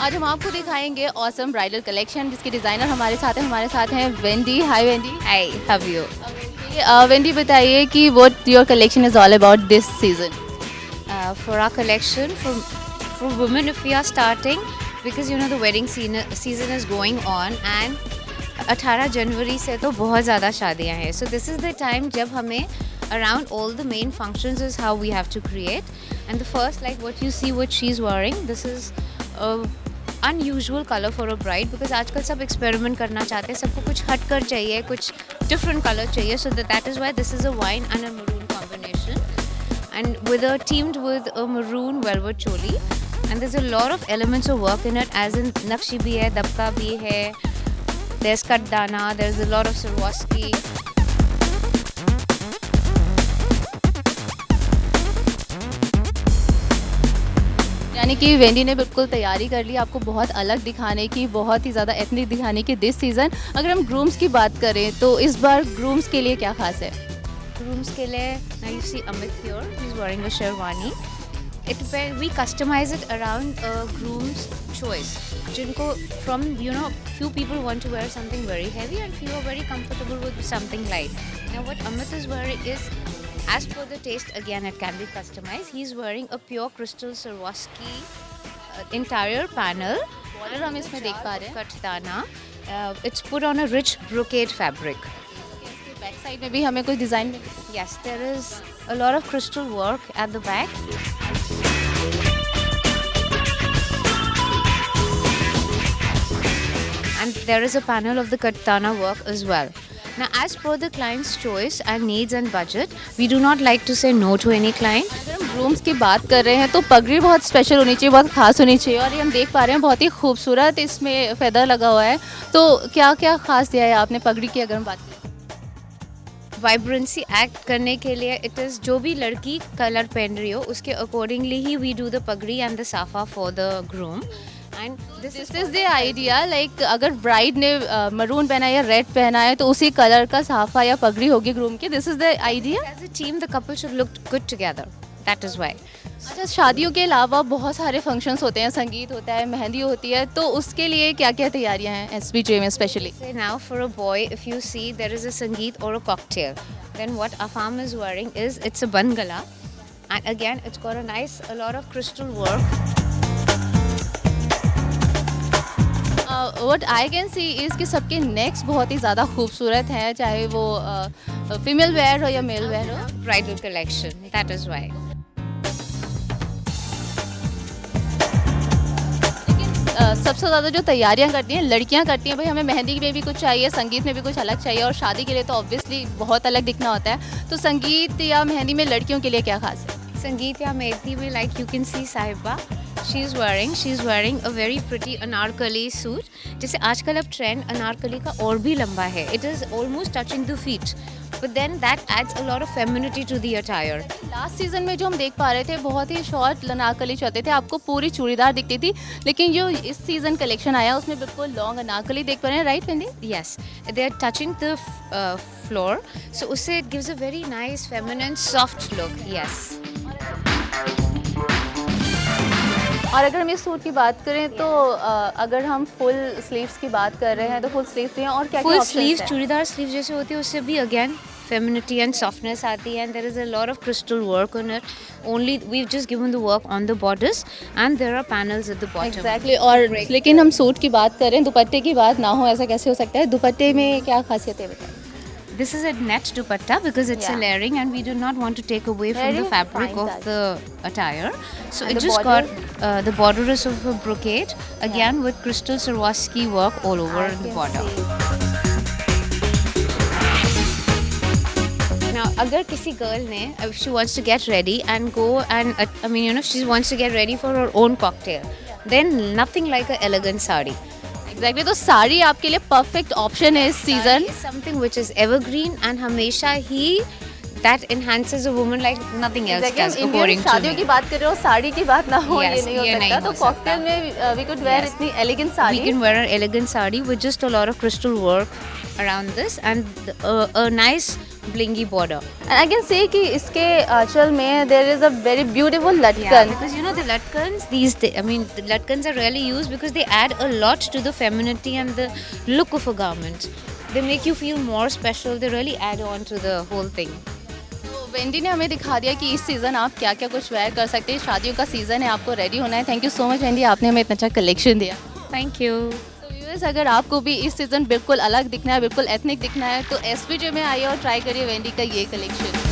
आज हम आपको दिखाएंगे ऑसम ब्राइडल कलेक्शन जिसके डिज़ाइनर हमारे साथ हैं Wendy. Hi Wendy. Hi, how are you? Wendy बताइए कि what your collection is all about this season. For our collection, for women, if we are starting, because you know the wedding season is going on, and 18 जनवरी से तो बहुत ज़्यादा शादियाँ हैं. So this is the time जब हमें around all the main functions is how we have to create. And the first, like what you see, what she's wearing, this is a unusual color for a bride because आजकल सब experiment करना चाहते हैं, सबको कुछ हटकर चाहिए, कुछ different color चाहिए. So that is why this is a wine and a maroon combination. And teamed with a maroon velvet choli, and there's a lot of elements of work in it, as in nakshi bhi hai, dabka bhi hai, there's katdana, there's a lot of Swarovski. यानी कि Wendy ने बिल्कुल तैयारी कर ली आपको बहुत अलग दिखाने की, बहुत ही ज़्यादा एथनिक दिखाने की दिस सीज़न। अगर हम ग्रूम्स की बात करें तो इस बार ग्रूम्स के लिए क्या खास है? Grooms के लिए, now you see Amit here, he's wearing a sherwani. We customize it around a groom's choice. जिनको from few people want to wear something very heavy and few are very comfortable with something light. Now what Amit is wearing is, as per the taste, again it can be customized. He's wearing a pure crystal Swarovski entire panel. Border हम इसमें देख पा रहे हैं। Katdana. It's put on a rich brocade fabric. Back side में भी हमें कुछ डिज़ाइन में Yes, there is a lot of crystal work at the back. And there is a panel of the katana work as well. Now, as per the client's choice and needs and budget, we do not like to say no to any client. अगर हम grooms की बात कर रहे हैं तो पगड़ी बहुत स्पेशल होनी चाहिए, बहुत खास होनी चाहिए और ये हम देख पा रहे हैं बहुत ही खूबसूरत इसमें फेदर लगा हुआ है। तो क्या क्या खास दिया है आपने पगड़ी की अगर हम बात करें? वाइब्रेंसी एक्ट करने के लिए इट इज़ जो भी लड़की कलर पहन रही हो उसके अकॉर्डिंगली ही we do the pagdi and the safa for the groom. And this is the idea, like अगर ब्राइड ने मरून पहना है या रेड पहना है तो उसी कलर का साफा या पगड़ी होगी ग्रूम की. This is the idea. As a team the couple should look good together. That is why. अच्छा, शादियों के अलावा बहुत सारे फंक्शंस होते हैं, संगीत होता है, मेहंदी होती है, तो उसके लिए क्या क्या तैयारियां हैं एसबीजे में specially? Say now for a boy, if you see there is a sangeet or a cocktail, then what Afam is wearing is it's a bangala, and again it's got a lot of crystal work. What I can see is कि सबके next बहुत ही ज़्यादा खूबसूरत हैं, चाहे वो female where हो या मेल वेयर हो. Bridal collection, that is why. सबसे ज़्यादा जो तैयारियां करती हैं लड़कियां करती हैं, भाई हमें मेहंदी में भी कुछ चाहिए, संगीत में भी कुछ अलग चाहिए और शादी के लिए तो ऑब्वियसली बहुत अलग दिखना होता है. तो संगीत या मेहंदी में लड़कियों के लिए क्या खास है? Sangeet ya Mehndi mein, like you can see Sahiba, she's wearing a very pretty anarkali suit. जैसे आजकल अब ट्रेंड अनारकली का और भी लंबा है. It is almost touching the feet, but then that adds a lot of femininity to the attire. Last season में जो हम देख पा रहे थे बहुत ही शॉर्ट अनारकली चलते थे, आपको पूरी चूड़ीदार दिखती थी, लेकिन जो इस सीजन कलेक्शन आया उसमें बिल्कुल लॉन्ग अनारकली देख पा रहे हैं, right Wendy? Yes, they are touching the floor, so उससे it gives a very nice feminine soft look. Yes. और अगर हम इस सूट की बात करें तो अगर हम फुल स्लीव्स की बात कर रहे हैं तो फुल स्लीव्स भी हैं और क्या फुल स्लीव चूड़ीदार स्लीव जैसे होती है उससे भी अगेन फेमिनिटी एंड सॉफ्टनेस आती है. And there is a lot of crystal work on it. Only we have just given the work on the borders and there are panels at the bottom. Exactly. और लेकिन हम suit की बात करें, दुपट्टे की बात ना हो, ऐसा कैसे हो सकता है? दुपट्टे में क्या खासियत है बताइए? This is a net dupatta because it's a layering and we do not want to take away from the fabric of the attire. So it just got the border is of a brocade again with crystal Swarovski work all over the border. Now, अगर किसी girl ने if she wants to get ready and go and she wants to get ready for her own cocktail, then nothing like a elegant sari. Exactly. तो साड़ी आपके लिए perfect option है इस season. Something which is evergreen and हमेशा ही that enhances a woman like nothing else does according to शादियों me. की बात कर रहे हो, साड़ी की बात ना हो, Yes, ये नहीं हो ये सकता. नहीं तो हो सकता. कॉकटेल में वी कुड वेयर Yes. इतनी elegant sari. We can wear an elegant sari with just a lot of crystal work around this and a nice blingy border. And I can say कि इसके आंचल में there is a very beautiful Yeah, latkan. because you know the latkans the latkans are really used because they add a lot to the femininity and the look of a garment. They make you feel more special. They really add on to the whole thing. तो Wendy ने हमें दिखा दिया कि इस season आप क्या क्या कुछ वेयर कर सकते हैं. शादियों का सीज़न है, आपको रेडी होना है. Thank you so much Wendy, आपने हमें इतना अच्छा कलेक्शन दिया. Thank you. तो व्यूअर्स, अगर आपको भी इस सीज़न बिल्कुल अलग दिखना है, बिल्कुल एथनिक दिखना है, तो एसपीजे में आइए और ट्राई करिए वेंडी का ये कलेक्शन.